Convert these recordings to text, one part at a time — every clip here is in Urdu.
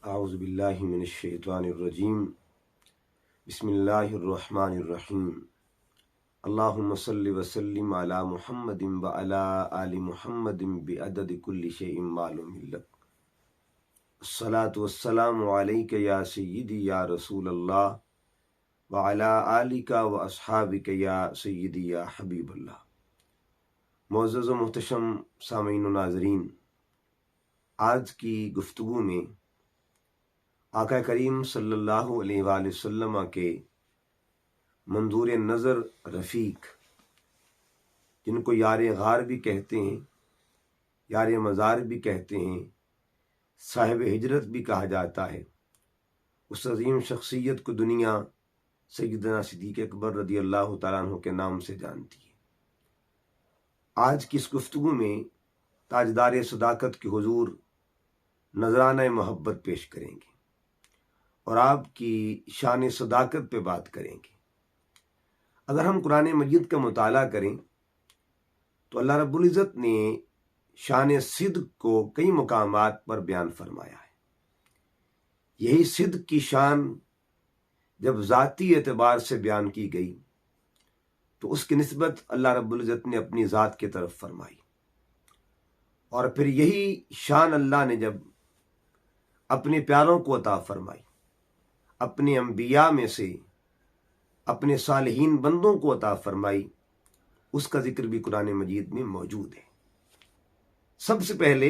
اعوذ باللہ من الشیطان الرجیم بسم اللہ الرحمن الرحیم اللہم صلی وسلم علی محمد وعلی آل محمد بعدد کل شیء معلوم لک الصلاۃ والسلام علیک یا سیدی یا رسول اللہ وعلی آلک واصحابک یا سیدی یا حبیب اللہ۔ معزز و محتشم سامعین و ناظرین، آج کی گفتگو میں آقا کریم صلی اللہ علیہ وآلہ وسلم کے منظور نظر رفیق، جن کو یار غار بھی کہتے ہیں، یار مزار بھی کہتے ہیں، صاحب ہجرت بھی کہا جاتا ہے، اس عظیم شخصیت کو دنیا سیدنا صدیق اکبر رضی اللہ تعالیٰ عنہ کے نام سے جانتی ہے۔ آج کی اس گفتگو میں تاجدار صداقت کے حضور نذرانہ محبت پیش کریں گے اور آپ کی شان صداقت پہ بات کریں گے۔ اگر ہم قرآن مجید کا مطالعہ کریں تو اللہ رب العزت نے شان صدق کو کئی مقامات پر بیان فرمایا ہے۔ یہی صدق کی شان جب ذاتی اعتبار سے بیان کی گئی تو اس کی نسبت اللہ رب العزت نے اپنی ذات کی طرف فرمائی، اور پھر یہی شان اللہ نے جب اپنے پیاروں کو عطا فرمائی، اپنے انبیاء میں سے اپنے صالحین بندوں کو عطا فرمائی، اس کا ذکر بھی قرآن مجید میں موجود ہے۔ سب سے پہلے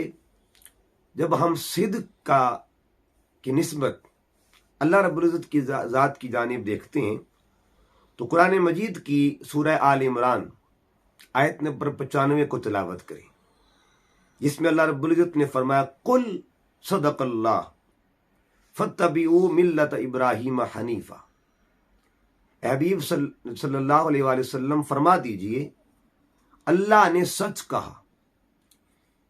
جب ہم صدق کی نسبت اللہ رب العزت کی ذات کی جانب دیکھتے ہیں تو قرآن مجید کی سورہ آل عمران آیت نمبر 95 کو تلاوت کریں، جس میں اللہ رب العزت نے فرمایا قل صدق اللہ فاتبعوا ملت ابراہیم حنیفہ۔ اے حبیب صلی اللہ علیہ وآلہ وسلم فرما دیجئے اللہ نے سچ کہا۔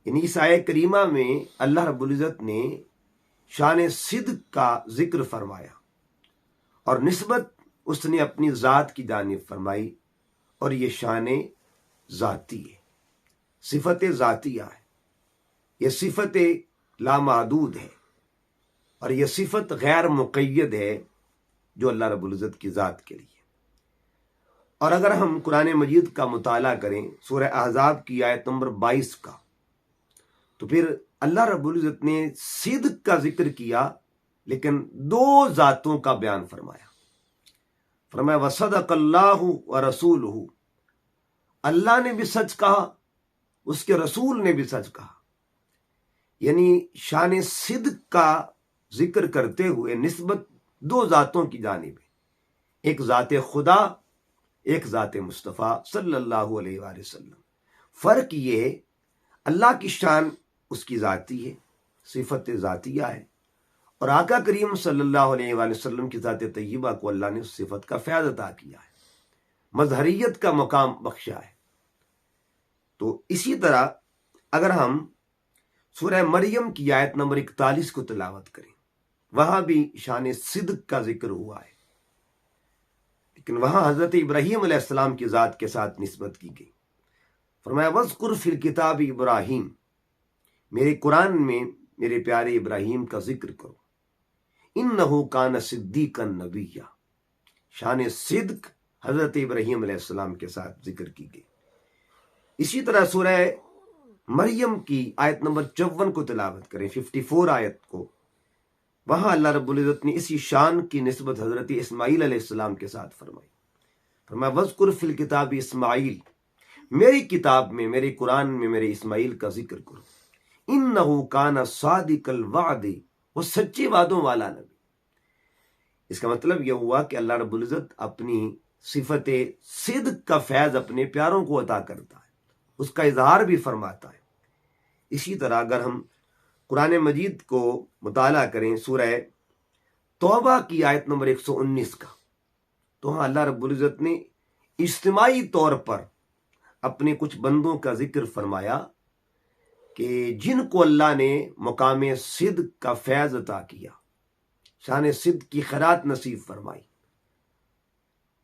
یعنی اس آیت کریمہ میں اللہ رب العزت نے شان صدق کا ذکر فرمایا اور نسبت اس نے اپنی ذات کی جانب فرمائی، اور یہ شان ذاتی ہے، صفت ذاتیہ ہے، یہ صفت لامحدود ہے، اور یہ صفت غیر مقید ہے جو اللہ رب العزت کی ذات کے لیے۔ اور اگر ہم قرآن مجید کا مطالعہ کریں سورہ احزاب کی آیت نمبر 22 کا، تو پھر اللہ رب العزت نے صدق کا ذکر کیا لیکن دو ذاتوں کا بیان فرمایا۔ فرمایا وصدق اللہ ورسولہ، اللہ نے بھی سچ کہا، اس کے رسول نے بھی سچ کہا۔ یعنی شان صدق کا ذکر کرتے ہوئے نسبت دو ذاتوں کی جانب ہے، ایک ذات خدا، ایک ذات مصطفیٰ صلی اللہ علیہ وآلہ وسلم۔ فرق یہ ہے اللہ کی شان اس کی ذاتی ہے، صفت ذاتیہ ہے، اور آقا کریم صلی اللہ علیہ وآلہ وسلم کی ذات طیبہ کو اللہ نے اس صفت کا فیض عطا کیا ہے، مظہریت کا مقام بخشا ہے۔ تو اسی طرح اگر ہم سورہ مریم کی آیت نمبر 41 کو تلاوت کریں، وہاں بھی شان صدق کا ذکر ہوا ہے، لیکن وہاں حضرت ابراہیم علیہ السلام کی ذات کے ساتھ نسبت کی گئی۔ فرمایا وَاذْكُرْ فِي الْكِتَابِ ابراہیم، میرے قرآن میں میرے پیارے ابراہیم کا ذکر کرو، اِنَّهُ كَانَ صِدِّيقًا نَبِيًّا، شان صدق حضرت ابراہیم علیہ السلام کے ساتھ ذکر کی گئی۔ اسی طرح سورہ مریم کی آیت نمبر 54 کو تلاوت کریں، 54 آیت کو، وہاں اللہ رب العزت نے اسی شان کی نسبت حضرت اسماعیل علیہ السلام کے ساتھ فرمائی۔ فرمایا وَاذْكُرْ فِي الْكِتَابِ اسماعیل، میری کتاب میں، میرے قرآن میں میرے اسماعیل کا ذکر کرو، اِنَّهُ كَانَ صَادِقَ الْوَعْدِ، وہ سچے وعدوں والا نبی۔ اس کا مطلب یہ ہوا کہ اللہ رب العزت اپنی صفت صدق کا فیض اپنے پیاروں کو عطا کرتا ہے، اس کا اظہار بھی فرماتا ہے۔ اسی طرح اگر ہم قرآن مجید کو مطالعہ کریں سورہ توبہ کی آیت نمبر 119 کا، تو ہاں اللہ رب العزت نے اجتماعی طور پر اپنے کچھ بندوں کا ذکر فرمایا کہ جن کو اللہ نے مقام صدق کا فیض عطا کیا، شان صدق کی خیرات نصیب فرمائی،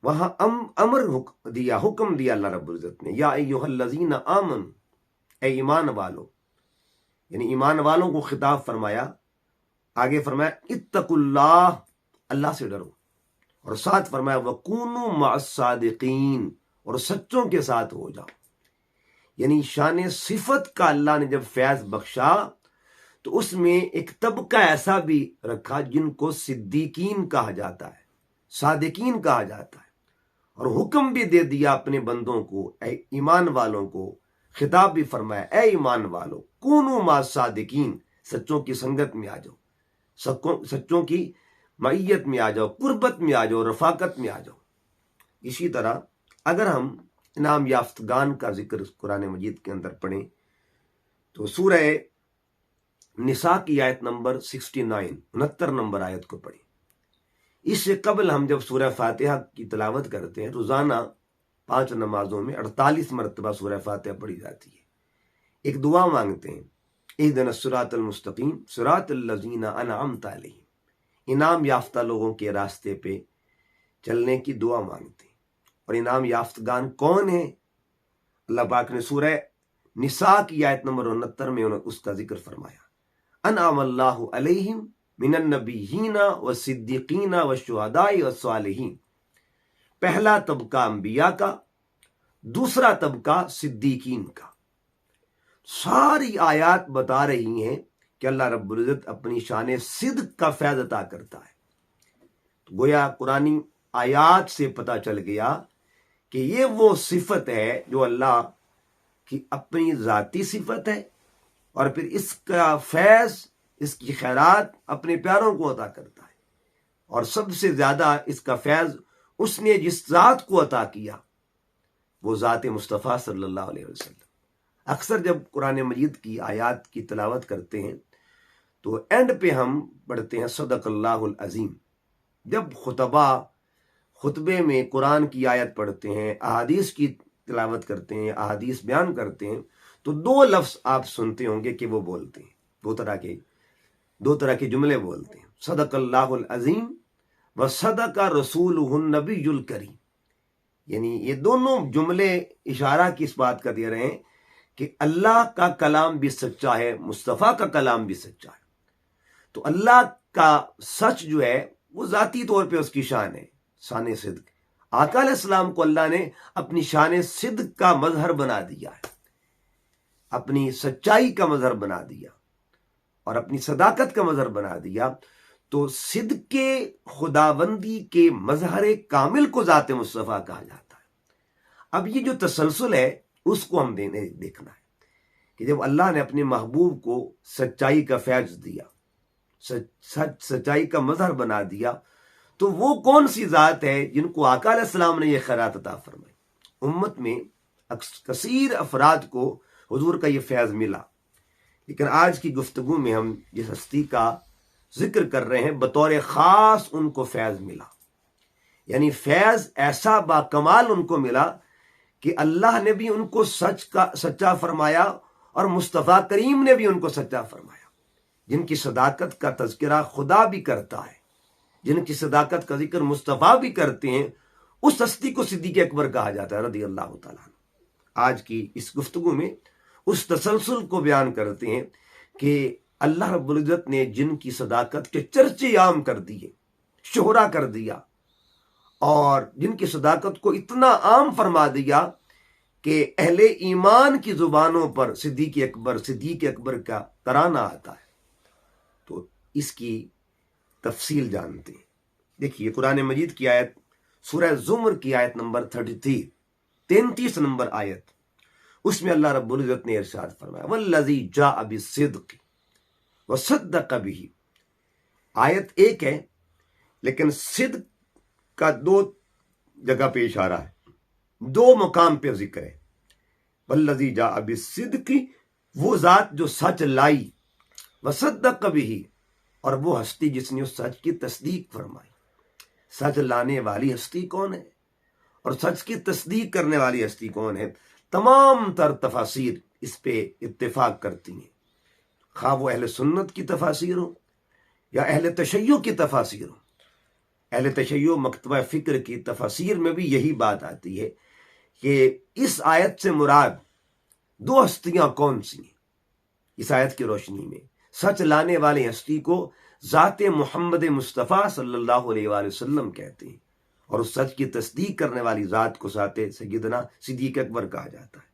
وہاں حکم دیا اللہ رب العزت نے، یا ایھا الذین آمنوا، اے ایمان والو، یعنی ایمان والوں کو خطاب فرمایا، آگے فرمایا اتقوا اللہ، اللہ سے ڈرو، اور ساتھ فرمایا وکونوا مع الصادقین، اور سچوں کے ساتھ ہو جاؤ۔ یعنی شان صفت کا اللہ نے جب فیض بخشا تو اس میں ایک طبقہ ایسا بھی رکھا جن کو صدیقین کہا جاتا ہے، صادقین کہا جاتا ہے، اور حکم بھی دے دیا اپنے بندوں کو، اے ایمان والوں کو خطاب بھی فرمایا اے ایمان والو کونوا مع الصادقین، سچوں کی سنگت میں آ جاؤ، سچوں کی معیت میں آ جاؤ، قربت میں آ جاؤ، رفاقت میں آ جاؤ۔ اسی طرح اگر ہم انعام یافتگان کا ذکر قرآن مجید کے اندر پڑھیں تو سورہ نساء کی آیت نمبر 69 نمبر آیت کو پڑھیں۔ اس سے قبل ہم جب سورہ فاتحہ کی تلاوت کرتے ہیں، روزانہ 5 نمازوں میں 48 مرتبہ سورہ فاتحہ پڑھی جاتی ہے، ایک دعا مانگتے ہیں اہدنا الصراط المستقیم صراط الذین انعمت علیہم، انعام یافتہ لوگوں کے راستے پہ چلنے کی دعا مانگتے ہیں۔ اور انعام یافتگان کون ہیں؟ اللہ پاک نے سورہ نساء کی آیت نمبر 69 میں اس کا ذکر فرمایا، انعم اللہ علیہم من النبیین والصدیقین والشہداء والصالحین، پہلا طبقہ انبیاء کا، دوسرا طبقہ صدیقین کا۔ ساری آیات بتا رہی ہیں کہ اللہ رب العزت اپنی شان صدق کا فیض عطا کرتا ہے۔ تو گویا قرآنی آیات سے پتہ چل گیا کہ یہ وہ صفت ہے جو اللہ کی اپنی ذاتی صفت ہے، اور پھر اس کا فیض، اس کی خیرات اپنے پیاروں کو عطا کرتا ہے، اور سب سے زیادہ اس کا فیض اس نے جس ذات کو عطا کیا وہ ذات مصطفیٰ صلی اللہ علیہ وسلم۔ اکثر جب قرآن مجید کی آیات کی تلاوت کرتے ہیں تو اینڈ پہ ہم پڑھتے ہیں صدق اللہ العظیم۔ جب خطبے میں قرآن کی آیت پڑھتے ہیں، احادیث کی تلاوت کرتے ہیں، احادیث بیان کرتے ہیں، تو 2 لفظ آپ سنتے ہوں گے کہ وہ بولتے ہیں، دو طرح کے جملے بولتے ہیں، صدق اللہ العظیم و صدق رسولہ النبی الکریم۔ یعنی یہ دونوں جملے اشارہ کس بات کا دے رہے ہیں کہ اللہ کا کلام بھی سچا ہے، مصطفیٰ کا کلام بھی سچا ہے۔ تو اللہ کا سچ جو ہے وہ ذاتی طور پہ اس کی شان ہے، شان صدق۔ آقا علیہ السلام کو اللہ نے اپنی شان صدق کا مظہر بنا دیا ہے، اپنی سچائی کا مظہر بنا دیا اور اپنی صداقت کا مظہر بنا دیا۔ تو صدق کے خداوندی کے مظہر کامل کو ذات مصطفیٰ کہا جاتا ہے۔ اب یہ جو تسلسل ہے اس کو ہم دیکھنا ہے کہ جب اللہ نے اپنے محبوب کو سچائی کا فیض دیا، سچائی کا مظہر بنا دیا، تو وہ کون سی ذات ہے جن کو آقا علیہ السلام نے یہ خیرات عطا فرمائی؟ امت میں کثیر افراد کو حضور کا یہ فیض ملا، لیکن آج کی گفتگو میں ہم جس ہستی کا ذکر کر رہے ہیں بطور خاص ان کو فیض ملا، یعنی فیض ایسا با کمال ان کو ملا کہ اللہ نے بھی ان کو سچا فرمایا اور مصطفیٰ کریم نے بھی ان کو سچا فرمایا۔ جن کی صداقت کا تذکرہ خدا بھی کرتا ہے، جن کی صداقت کا ذکر مصطفیٰ بھی کرتے ہیں، اس ہستی کو صدیق اکبر کہا جاتا ہے رضی اللہ تعالیٰ عنہ۔ آج کی اس گفتگو میں اس تسلسل کو بیان کرتے ہیں کہ اللہ رب العزت نے جن کی صداقت کے چرچے عام کر دیے، شہرا کر دیا، اور جن کی صداقت کو اتنا عام فرما دیا کہ اہل ایمان کی زبانوں پر صدیق اکبر کا ترانہ آتا ہے۔ تو اس کی تفصیل جانتے ہیں۔ دیکھیے قرآن مجید کی آیت سورہ زمر کی آیت نمبر 33 نمبر آیت، اس میں اللہ رب العزت نے ارشاد فرمایا والذی جاء بالصدق وصدق به۔ آیت ایک ہے لیکن صدق کا 2 جگہ پہ اشارہ ہے، 2 مقام پہ ذکر ہے۔ والذی جاء بالصدق، وہ ذات جو سچ لائی، وصدق به، اور وہ ہستی جس نے اس سچ کی تصدیق فرمائی۔ سچ لانے والی ہستی کون ہے اور سچ کی تصدیق کرنے والی ہستی کون ہے؟ تمام تر تفاسیر اس پہ اتفاق کرتی ہیں، خواہ وہ اہل سنت کی تفاسیر ہوں یا اہل تشیع کی تفاسیر ہوں۔ اہل تشیع مکتبہ فکر کی تفاسیر میں بھی یہی بات آتی ہے کہ اس آیت سے مراد 2 ہستیاں کون سی ہیں۔ اس آیت کی روشنی میں سچ لانے والی ہستی کو ذات محمد مصطفیٰ صلی اللہ علیہ وآلہ وسلم کہتے ہیں، اور اس سچ کی تصدیق کرنے والی ذات کو ذات سیدنا صدیق اکبر کہا جاتا ہے۔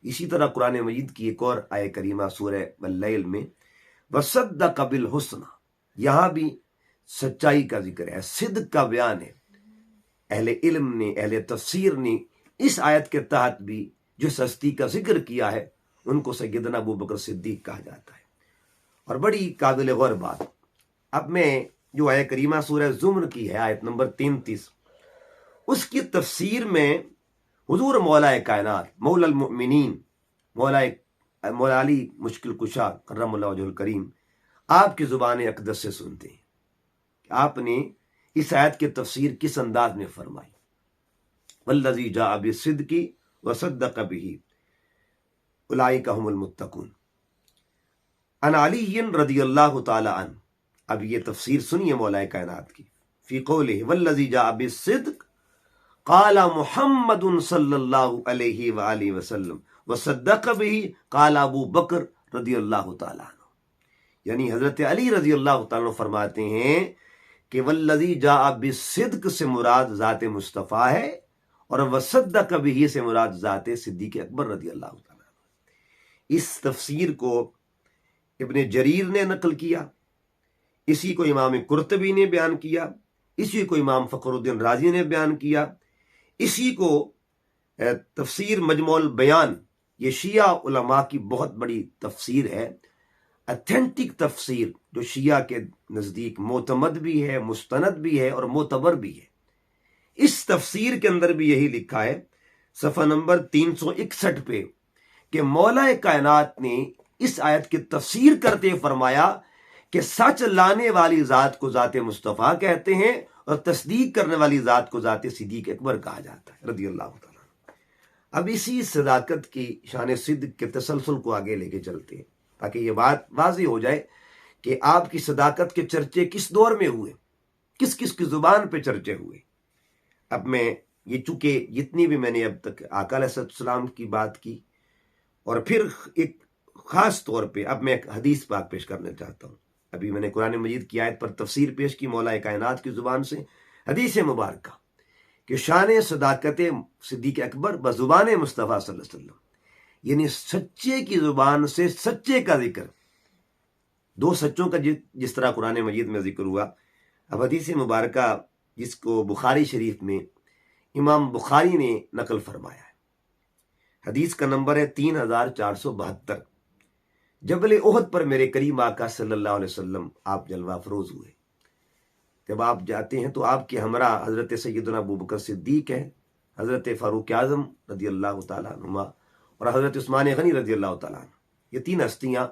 اسی طرح قرآن مجید کی ایک اور آیہ کریمہ سورہ اللیل میں وصدق بالحسنی، یہاں بھی سچائی کا ذکر ہے، صدق کا بیان ہے۔ اہل علم نے، اہل تفسیر نے اس آیت کے تحت بھی جو ہستی کا ذکر کیا ہے ان کو سیدنا ابو بکر صدیق کہا جاتا ہے۔ اور بڑی قابل غور بات، اب میں جو آیہ کریمہ سورہ زمر کی ہے آیت نمبر 33، اس کی تفسیر میں حضور مولا کائنات، مولا المؤمنین، مولا علی مشکل کشا کرم اللہ وجہ الکریم آپ کی زبان اقدس سے سنتے ہیں کہ آپ نے اس آیت کی تفسیر کس انداز میں فرمائی۔ والذی جاء بالصدق وصدق به اولئک هم المتقون۔ عن علی رضی اللہ تعالی عنہ، اب یہ تفسیر سنیے مولا کائنات کی، فی قولہ والذی جاء بالصدق قال محمد صلی اللہ علیہ وآلہ وسلم وصدق به قال ابو بکر رضی اللہ تعالی عنہ، یعنی حضرت علی رضی اللہ تعالی عنہ فرماتے ہیں کہ والذی جاء بالصدق سے مراد ذات مصطفیٰ ہے، اور وصدق به سے مراد ذات صدیق اکبر رضی اللہ تعالی عنہ۔ اس تفسیر کو ابن جریر نے نقل کیا، اسی کو امام قرطبی نے بیان کیا، اسی کو امام فخر الدین رازی نے بیان کیا، اسی کو تفسیر مجموع البیان، یہ شیعہ علماء کی بہت بڑی تفسیر ہے، اتھینٹک تفسیر جو شیعہ کے نزدیک معتمد بھی ہے، مستند بھی ہے اور معتبر بھی ہے۔ اس تفسیر کے اندر بھی یہی لکھا ہے صفحہ نمبر 361 پہ کہ مولا کائنات نے اس آیت کی تفسیر کرتے فرمایا کہ سچ لانے والی ذات کو ذات مصطفیٰ کہتے ہیں، اور تصدیق کرنے والی ذات کو ذات صدیق اکبر کہا جاتا ہے رضی اللہ تعالیٰ۔ اب اسی صداقت کی شان صدق کے تسلسل کو آگے لے کے چلتے ہیں تاکہ یہ بات واضح ہو جائے کہ آپ کی صداقت کے چرچے کس دور میں ہوئے، کس کس کی زبان پہ چرچے ہوئے۔ اب میں یہ چونکہ جتنی بھی میں نے اب تک آقا علیہ السلام کی بات کی، اور پھر ایک خاص طور پہ اب میں ایک حدیث پاک پیش کرنا چاہتا ہوں۔ ابھی میں نے قرآن مجید کی آیت پر تفسیر پیش کی مولا کائنات کی زبان سے، حدیث مبارکہ کہ شان صداقت صدیق اکبر بزبان مصطفیٰ صلی اللہ علیہ وسلم، یعنی سچے کی زبان سے سچے کا ذکر، دو سچوں کا جس طرح قرآن مجید میں ذکر ہوا، اب حدیث مبارکہ جس کو بخاری شریف میں امام بخاری نے نقل فرمایا ہے، حدیث کا نمبر ہے 3472۔ جبل احد پر میرے کریم آقا صلی اللہ علیہ وسلم آپ جلوہ افروز ہوئے۔ جب آپ جاتے ہیں تو آپ کے ہمراہ حضرت سیدنا ابو بکر صدیق ہے، حضرت فاروق اعظم رضی اللہ تعالیٰ عنہما اور حضرت عثمان غنی رضی اللہ تعالیٰ عنہ، یہ تین ہستیاں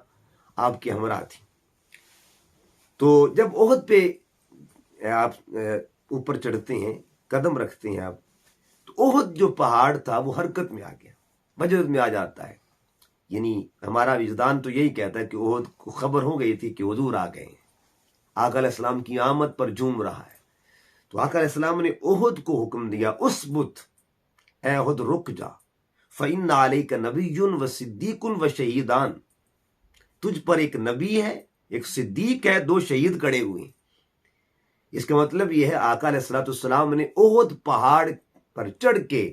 آپ کے ہمراہ تھیں۔ تو جب احد پہ آپ اوپر چڑھتے ہیں، قدم رکھتے ہیں آپ، تو احد جو پہاڑ تھا وہ حرکت میں آ گیا، وجد میں آ جاتا ہے، یعنی ہمارا وجدان تو یہی کہتا ہے کہ احد کو خبر ہو گئی تھی کہ حضور آ گئے ہیں، آقا علیہ السلام کی آمد پر جھوم رہا ہے۔ تو آقا علیہ السلام نے احد کو حکم دیا، اسبت اے احد رک جا، فإن علیک نبی و صدیق و شہیدان، تجھ پر ایک نبی ہے، ایک صدیق ہے، دو شہید کھڑے ہوئے ہیں۔ اس کا مطلب یہ ہے آقا علیہ السلام نے احد پہاڑ پر چڑھ کے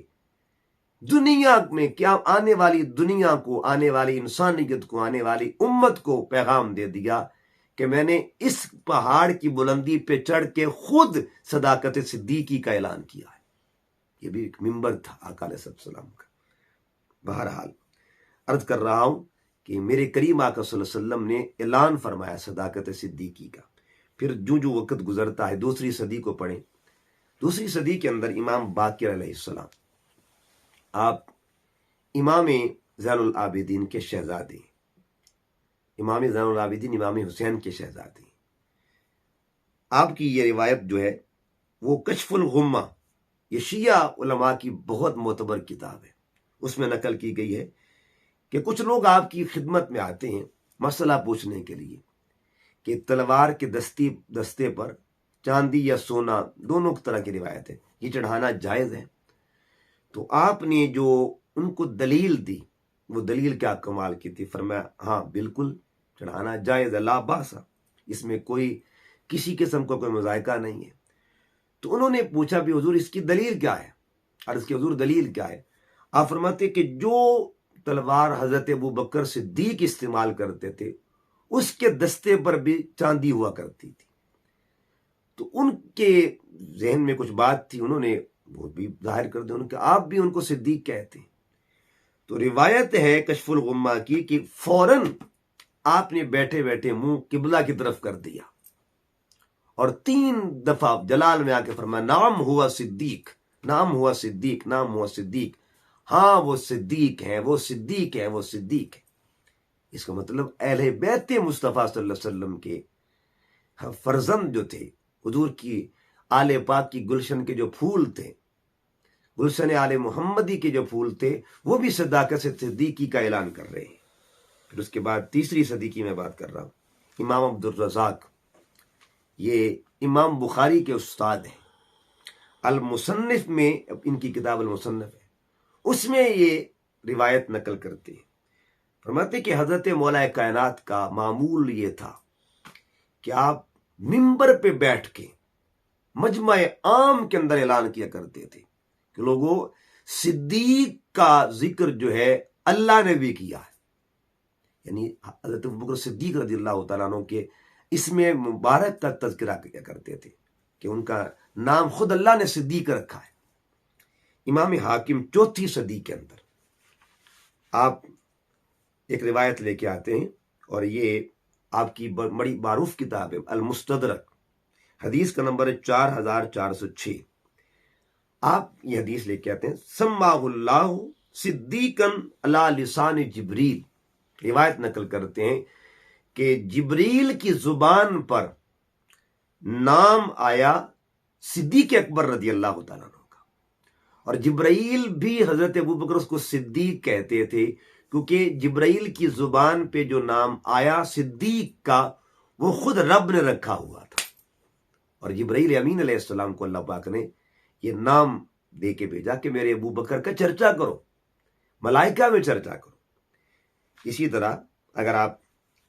دنیا میں کیا آنے والی دنیا کو، آنے والی انسانیت کو، آنے والی امت کو پیغام دے دیا کہ میں نے اس پہاڑ کی بلندی پہ چڑھ کے خود صداقت صدیقی کا اعلان کیا ہے۔ یہ بھی ایک ممبر تھا آقا علیہ السلام کا۔ بہرحال عرض کر رہا ہوں کہ میرے کریم آقا صلی اللہ علیہ وسلم نے اعلان فرمایا صداقت صدیقی کا۔ پھر جو وقت گزرتا ہے، دوسری صدی کو پڑھیں، دوسری صدی کے اندر امام باقر علیہ السلام، آپ امام زین العابدین کے شہزادے، امام زین العابدین امام حسین کے شہزادے، آپ کی یہ روایت جو ہے وہ کشف الغمہ، یہ شیعہ علماء کی بہت معتبر کتاب ہے، اس میں نقل کی گئی ہے کہ کچھ لوگ آپ کی خدمت میں آتے ہیں مسئلہ پوچھنے کے لیے کہ تلوار کے دستے پر چاندی یا سونا، دونوں طرح کی روایت ہے، یہ چڑھانا جائز ہے؟ تو آپ نے جو ان کو دلیل دی، وہ دلیل کیا کمال کی تھی، فرمایا ہاں بالکل چڑھانا جائز ہے، لا باس، اس میں کوئی کسی قسم کا کوئی مذائقہ نہیں ہے۔ تو انہوں نے پوچھا بھی حضور اس کی دلیل کیا ہے، عرض کی حضور دلیل کیا ہے؟ آپ فرماتے کہ جو تلوار حضرت ابو بکر صدیق استعمال کرتے تھے اس کے دستے پر بھی چاندی ہوا کرتی تھی۔ تو ان کے ذہن میں کچھ بات تھی، انہوں نے وہ بھی ظاہر کر دیا کہ آپ بھی ان کو صدیق کہتے ہیں۔ تو روایت ہے کشف الغمہ کی کہ فوراً آپ نے بیٹھے بیٹھے منہ قبلہ کی طرف کر دیا اور 3 دفعہ جلال میں آ کے فرمایا نام ہوا صدیق، نام ہوا صدیق، نام ہوا صدیق، ہاں وہ صدیق ہے، وہ صدیق ہے، وہ صدیق ہے۔ اس کا مطلب اہل بیت مصطفیٰ صلی اللہ علیہ وسلم کے فرزند جو تھے، حضور کی آل پاک کی گلشن کے جو پھول تھے، گلشن آل محمدی کے جو پھول تھے، وہ بھی صداقت سے صدیقی کا اعلان کر رہے ہیں۔ پھر اس کے بعد تیسری صدی کی میں بات کر رہا ہوں، امام عبدالرزاق، یہ امام بخاری کے استاد ہیں۔ المصنف میں ان کی کتاب المصنف ہے، اس میں یہ روایت نقل کرتے ہیں، فرماتے کہ حضرت مولا کائنات کا معمول یہ تھا کہ آپ ممبر پہ بیٹھ کے مجمع عام کے اندر اعلان کیا کرتے تھے کہ لوگوں صدیق کا ذکر جو ہے اللہ نے بھی کیا ہے، یعنی حضرت ابوبکر صدیق رضی اللہ تعالیٰ عنہ کے اس میں مبارک کا تذکرہ کیا کرتے تھے کہ ان کا نام خود اللہ نے صدیق رکھا ہے۔ امام حاکم 4 صدی کے اندر آپ ایک روایت لے کے آتے ہیں، اور یہ آپ کی بڑی معروف کتاب ہے المستدرک، حدیث کا نمبر ہے 4406۔ آپ یہ حدیث لے کے آتے ہیں سماہ اللہ صدیقاً علی لسان جبریل، روایت نقل کرتے ہیں کہ جبریل کی زبان پر نام آیا صدیق اکبر رضی اللہ تعالیٰ عنہ کا، اور جبرائیل بھی حضرت ابوبکر اس کو صدیق کہتے تھے کیونکہ جبرائیل کی زبان پہ جو نام آیا صدیق کا وہ خود رب نے رکھا ہوا تھا، اور جبرائیل امین علیہ السلام کو اللہ پاک نے یہ نام دے کے بھیجا کہ میرے ابو بکر کا چرچا کرو، ملائکہ میں چرچا کرو۔ اسی طرح اگر آپ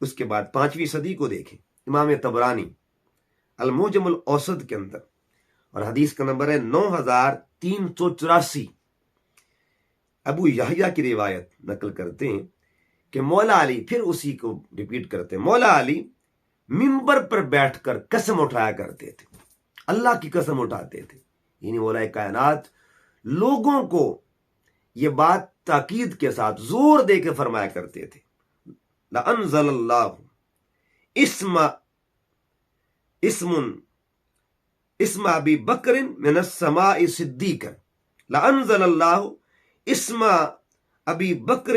اس کے بعد 5ویں صدی کو دیکھیں، امام طبرانی المعجم الاوسط کے اندر، اور حدیث کا نمبر ہے 9384، ابو یحییٰ کی روایت نقل کرتے ہیں کہ مولا علی، پھر اسی کو ریپیٹ کرتے ہیں، مولا علی ممبر پر بیٹھ کر قسم اٹھایا کرتے تھے، اللہ کی قسم اٹھاتے تھے، یعنی مولا کائنات لوگوں کو یہ بات تاکید کے ساتھ زور دے کے فرمایا کرتے تھے لَأَنزَلَ اللَّهُ اسم ابی بکر من السماء صدیقا، لَأَنزَلَ اللَّهُ اسم ابی بکر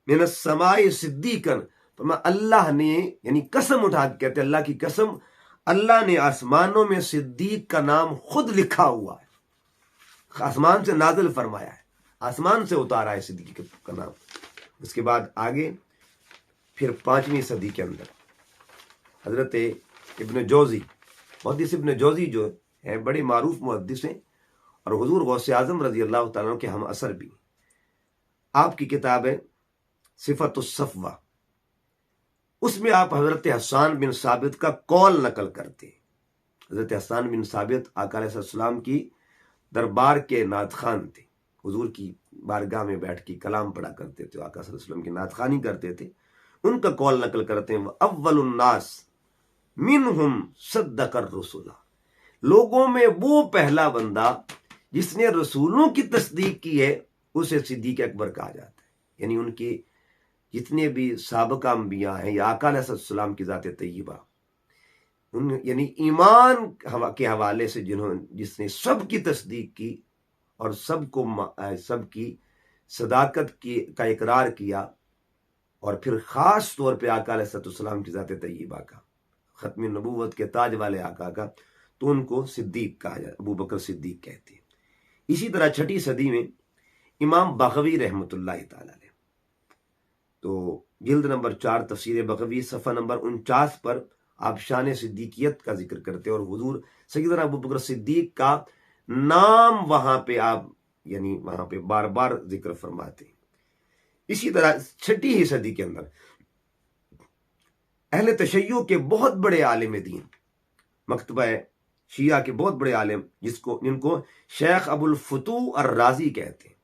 من السماء صدیقا، اللہ نے، یعنی قسم اٹھا کے کہتے اللہ کی قسم، اللہ نے آسمانوں میں صدیق کا نام خود لکھا ہوا ہے، آسمان سے نازل فرمایا ہے، آسمان سے اتارا ہے صدیق کا نام۔ اس کے بعد آگے پھر 5ویں صدی کے اندر حضرت ابن جوزی، محدث ابن جوزی جو ہے بڑے معروف محدث ہیں، اور حضور غوث اعظم رضی اللہ تعالیٰ عنہ کے ہم اثر بھی۔ آپ کی کتاب ہے صفت الصفوہ، اس میں آپ حضرت حسان بن ثابت کا قول نقل کرتے ہیں۔ حضرت حسان بن ثابت آقا علیہ السلام کی دربار کے نعت خوان تھے، حضور کی بارگاہ میں بیٹھ کے کلام پڑھا کرتے تھے، آقا صلی اللہ علیہ وسلم کی نعت خوانی کرتے تھے، ان کا قول نقل کرتے ہیں اول الناس منہم صدق الرسول، لوگوں میں وہ پہلا بندہ جس نے رسولوں کی تصدیق کی ہے اسے صدیق اکبر کہا جاتا ہے، یعنی ان کے جتنے بھی سابقہ انبیاء ہیں یا آقا علیہ السلام کی ذات طیبہ، یعنی ایمان کے حوالے سے جس نے سب کی تصدیق کی اور سب کی صداقت کا اقرار کیا، اور پھر خاص طور پہ آقا علیہ السلام کی ذات طیبہ کا، ختم نبوت کے تاج والے آقا کا، تو ان کو صدیق کہا جاتا، ابو بکر صدیق کہتے ہیں۔ اسی طرح 6 صدی میں امام بغوی رحمۃ اللہ تعالی علیہ، تو جلد نمبر 4 تفسیر بغوی صفحہ نمبر 49 پر آپ شان صدیقیت کا ذکر کرتے ہیں، اور حضور سیدنا ابو بکر صدیق کا نام وہاں پہ آپ یعنی وہاں پہ بار بار ذکر فرماتے ہیں۔ اسی طرح 6 صدی کے اندر اہل تشیع کے بہت بڑے عالم دین مکتبہ شیعہ کے بہت بڑے عالم جن کو شیخ ابو الفتوح الرازی کہتے ہیں،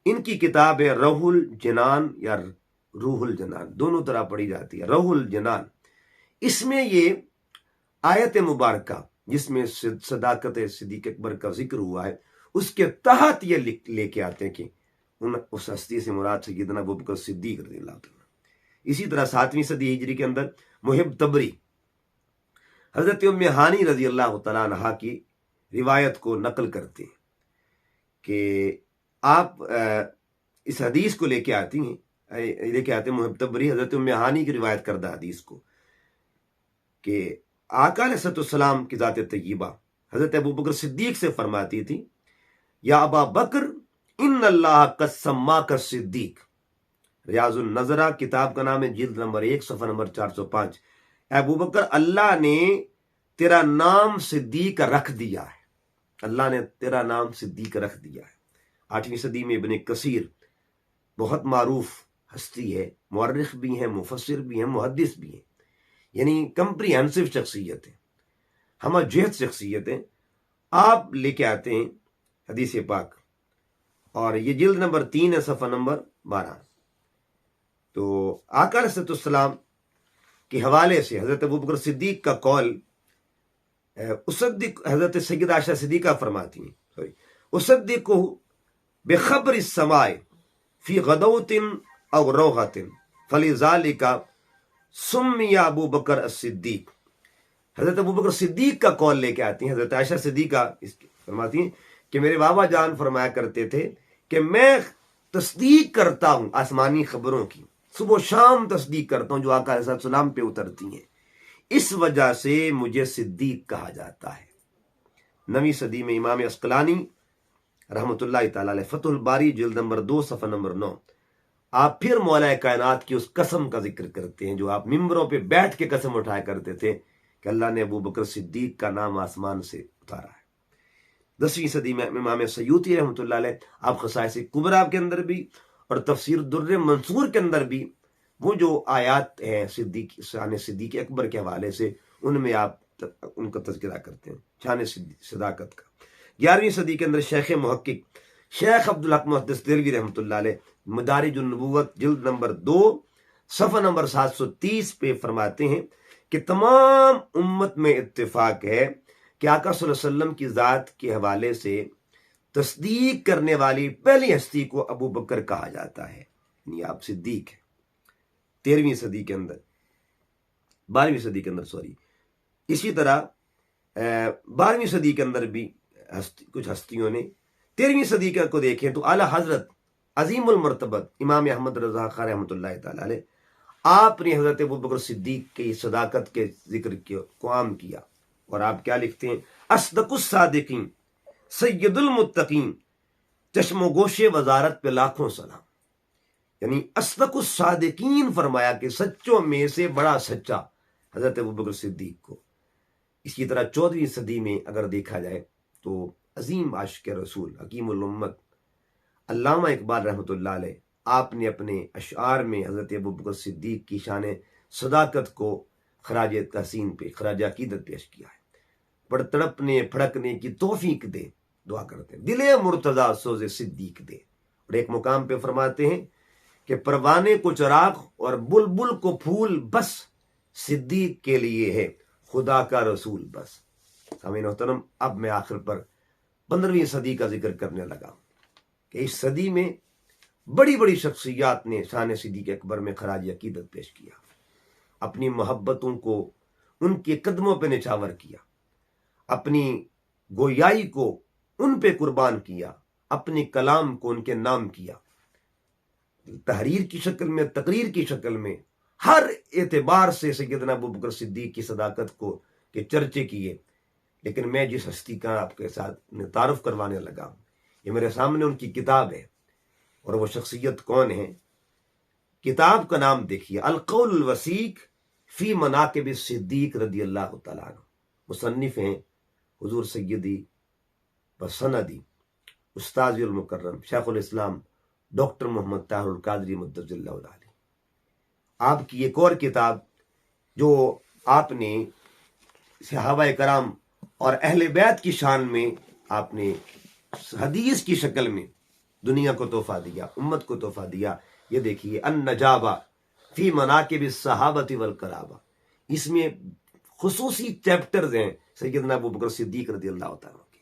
ان کی کتاب ہے روح الجنان یا روح الجنان، دونوں طرح پڑھی جاتی ہے، روح الجنان۔ اس میں یہ آیت مبارکہ جس میں صداقت صدیق اکبر کا ذکر ہوا ہے، اس کے تحت یہ لے کے آتے ہیں کہ اس ہستی سے مراد سیدنا ابوبکر صدیق رضی اللہ عنہ۔ اسی طرح 7ویں صدی ہجری کے اندر محب تبری حضرت ام ہانی رضی اللہ تعالیٰ عنہا کی روایت کو نقل کرتے ہیں کہ آپ اس حدیث کو لے کے آتے ہیں محب تبری حضرت ام ہانی کی روایت کردہ حدیث کو، کہ آقا علیہ السلام کی ذات طیبہ حضرت ابوبکر صدیق سے فرماتی تھی، یا ابا بکر ان اللہ قد سماک صدیق۔ ریاض النظرہ کتاب کا نام ہے، جلد نمبر 1 صفحہ نمبر 405۔ ابو بکر اللہ نے تیرا نام صدیق رکھ دیا ہے، اللہ نے تیرا نام صدیق رکھ دیا ہے۔ 8ویں صدی میں ابن کثیر بہت معروف ہستی ہے، مورخ بھی ہیں، مفسر بھی ہیں، محدث بھی ہیں، یعنی کمپریہنسو شخصیت ہے، ہمہ جہت شخصیت ہے۔ آپ لے کے آتے ہیں حدیث پاک، اور یہ جلد نمبر 3 ہے، صفحہ نمبر 12۔ تو آقا علیہ السلام کے حوالے سے حضرت ابوبکر صدیق کا قول اصدق، حضرت سیدہ عائشہ صدیقہ فرماتی ہیں، اصدق بخبر السماء فی غدوۃ او روحۃ فلذلک سمی ابو بکر الصدیق۔ حضرت ابوبکر صدیق کا قول لے کے آتی ہیں حضرت عائشہ صدیقہ، فرماتی ہیں کہ میرے بابا جان فرمایا کرتے تھے کہ میں تصدیق کرتا ہوں آسمانی خبروں کی، صبح و شام تصدیق کرتا ہوں جو آقا علیہ السلام پہ اترتی ہیں، اس وجہ سے مجھے صدیق کہا جاتا ہے۔ 9ویں صدی میں امام عسقلانی رحمۃ اللہ تعالی علیہ فتح الباری جلد نمبر 2 صفحہ نمبر 9، آپ پھر مولا کائنات کی اس قسم کا ذکر کرتے ہیں جو آپ ممبروں پہ بیٹھ کے قسم اٹھایا کرتے تھے کہ اللہ نے ابو بکر صدیق کا نام آسمان سے اتارا ہے۔ 10ویں صدی میں امام سیوطی رحمۃ اللہ علیہ آپ خصائص کبریٰ کے اندر بھی اور تفسیر در منصور کے اندر بھی وہ جو آیات ہیں شان صدیق اکبر کے حوالے سے، ان میں آپ ان کا تذکرہ کرتے ہیں، شان صداقت کا۔ 11ویں صدی کے اندر شیخ محقق شیخ عبدالحق محدث دہلوی رحمۃ اللہ علیہ مدارج النبوت جلد نمبر 2 صفحہ نمبر 730 پہ فرماتے ہیں کہ تمام امت میں اتفاق ہے کہ آقا صلی اللہ علیہ وسلم کی ذات کے حوالے سے تصدیق کرنے والی پہلی ہستی کو ابو بکر کہا جاتا ہے، یعنی آپ صدیق ہیں۔ 13ویں صدی کے اندر 12ویں صدی کے اندر اسی طرح 12ویں صدی کے اندر بھی کچھ ہستیوں نے 13ویں صدی کو دیکھیں تو اعلیٰ حضرت عظیم المرتبت امام احمد رضا خان رحمۃ اللہ تعالی علیہ، آپ نے حضرت ابوبکر صدیق کی صداقت کے ذکر کو عام کیا، اور آپ کیا لکھتے ہیں، اصدق الصادقین سید المتقین، چشم و گوش وزارت پہ لاکھوں سلام، یعنی اصدق الصادقین فرمایا کہ سچوں میں سے بڑا سچا حضرت ابوبکر صدیق کو۔ اسی طرح 14ویں صدی میں اگر دیکھا جائے تو عظیم عاشق رسول حکیم الامت علامہ اقبال رحمۃ اللہ علیہ، آپ نے اپنے اشعار میں حضرت ابوبکر صدیق کی شان صداقت کو خراج تحسین پہ خراج عقیدت پیش کیا ہے۔ پر تڑپنے پھڑکنے کی توفیق دے، دعا کرتے ہیں، دل مرتضیٰ سوز صدیق دے۔ اور ایک مقام پہ فرماتے ہیں کہ پروانے کو چراغ اور بلبل کو پھول بس صدیق کے لیے ہے خدا کا رسول بس۔ سامعین محترم، اب میں آخر پر 15ویں صدی کا ذکر کرنے لگا کہ اس صدی میں بڑی بڑی شخصیات نے شان صدیق اکبر میں خراج عقیدت پیش کیا، اپنی محبتوں کو ان کے قدموں پہ نچھاور کیا، اپنی گویائی کو ان پہ قربان کیا، اپنی کلام کو ان کے نام کیا، تحریر کی شکل میں، تقریر کی شکل میں، ہر اعتبار سے سیدنا ابوبکر صدیق کی صداقت کو کے چرچے کیے۔ لیکن میں جس ہستی کا آپ کے ساتھ تعارف کروانے لگا ہوں، یہ میرے سامنے ان کی کتاب ہے، اور وہ شخصیت کون ہے؟ کتاب کا نام دیکھیے، القول الوثیق فی مناقب صدیق رضی اللہ تعالیٰ عنہ۔ مصنف ہیں حضور سیدی و سندی استاذ المکرم شیخ الاسلام ڈاکٹر محمد طاہر القادری مدثر اللہ علیہ۔ آپ کی ایک اور کتاب جو آپ نے صحابہ کرام اور اہل بیت کی شان میں آپ نے حدیث کی شکل میں دنیا کو تحفہ دیا، امت کو تحفہ دیا۔ یہ دیکھیے النجابہ فی مناقب الصحابۃ والقرابہ، اس میں خصوصی چیپٹرز ہیں سیدنا ابوبکر صدیق رضی اللہ تعالیٰ کے،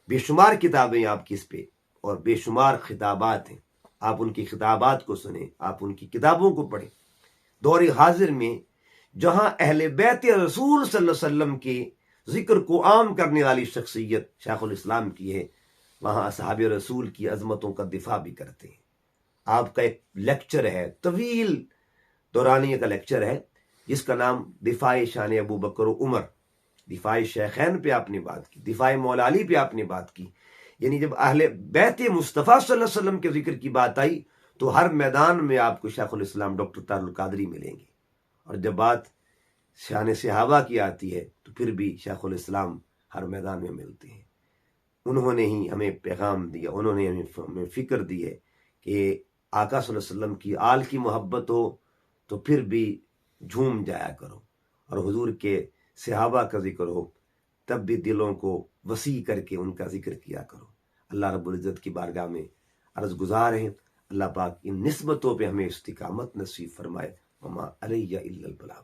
بے شمار کتابیں آپ کی اس پہ اور بے شمار خطابات ہیں۔ آپ ان کی خطابات کو سنیں، آپ ان کی کتابوں کو پڑھیں۔ دور حاضر میں جہاں اہل بیت رسول صلی اللہ علیہ وسلم کے ذکر کو عام کرنے والی شخصیت شیخ الاسلام کی ہے، وہاں اصحاب رسول کی عظمتوں کا دفاع بھی کرتے ہیں۔ آپ کا ایک لیکچر ہے، طویل دورانیہ کا لیکچر ہے، جس کا نام دفاع شان ابو بکر و عمر، دفاع شیخین پہ آپ نے بات کی، دفاع مولا علی پہ آپ نے بات کی۔ یعنی جب اہل بیت مصطفیٰ صلی اللہ علیہ وسلم کے ذکر کی بات آئی تو ہر میدان میں آپ کو شیخ الاسلام ڈاکٹر طاہر القادری ملیں گے، اور جب بات شان صحابہ کی آتی ہے تو پھر بھی شیخ الاسلام ہر میدان میں ملتے ہیں۔ انہوں نے ہی ہمیں پیغام دیا، انہوں نے ہمیں فکر دی ہے کہ آقا صلی اللہ علیہ وسلم کی آل کی محبت ہو تو پھر بھی جھوم جایا کرو، اور حضور کے صحابہ کا ذکر ہو تب بھی دلوں کو وسیع کر کے ان کا ذکر کیا کرو۔ اللہ رب العزت کی بارگاہ میں عرض گزار ہیں، اللہ پاک ان نسبتوں پہ ہمیں استقامت نصیب فرمائے۔ وما علیہ الا البلاغ۔